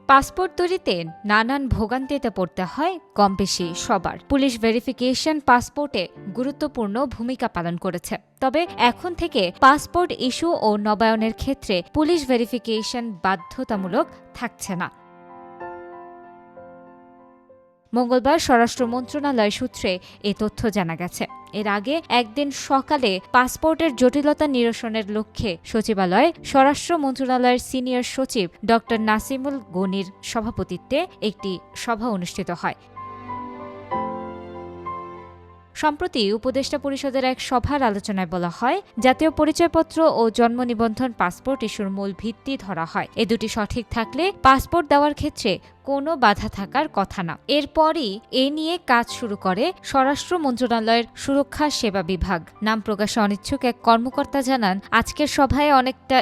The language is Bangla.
পাসপোর্ট তৈরিতে নানান ভোগান্তিতে পড়তে হয় কম বেশি সবার। পুলিশ ভেরিফিকেশন পাসপোর্টে গুরুত্বপূর্ণ ভূমিকা পালন করেছে। তবে এখন থেকে পাসপোর্ট ইস্যু ও নবায়নের ক্ষেত্রে পুলিশ ভেরিফিকেশন বাধ্যতামূলক থাকছে না। মঙ্গলবার স্বরাষ্ট্র মন্ত্রণালয় সূত্রে এ তথ্য জানা গেছে। এর আগে একদিন সকালে পাসপোর্টের জটিলতা নিরসনের লক্ষ্যে সচিবালয়ে স্বরাষ্ট্র মন্ত্রণালয়ের সিনিয়র সচিব ড নাসিমুল গনির সভাপতিত্বে একটি সভা অনুষ্ঠিত হয়। সম্প্রতি উপদেষ্টা পরিষদের এক সভার আলোচনায় বলা হয়, জাতীয় পরিচয়পত্র ও জন্ম নিবন্ধন পাসপোর্ট ইস্যুর মূল ভিত্তি ধরা হয়। এ দুটি সঠিক থাকলে পাসপোর্ট দেওয়ার ক্ষেত্রে কোনো বাধা থাকার কথা না। এরপরই এ নিয়ে কাজ শুরু করে স্বরাষ্ট্র মন্ত্রণালয়ের সুরক্ষা সেবা বিভাগ। নাম প্রকাশে অনিচ্ছুক এক কর্মকর্তা জানান, আজকের সভায় অনেকটা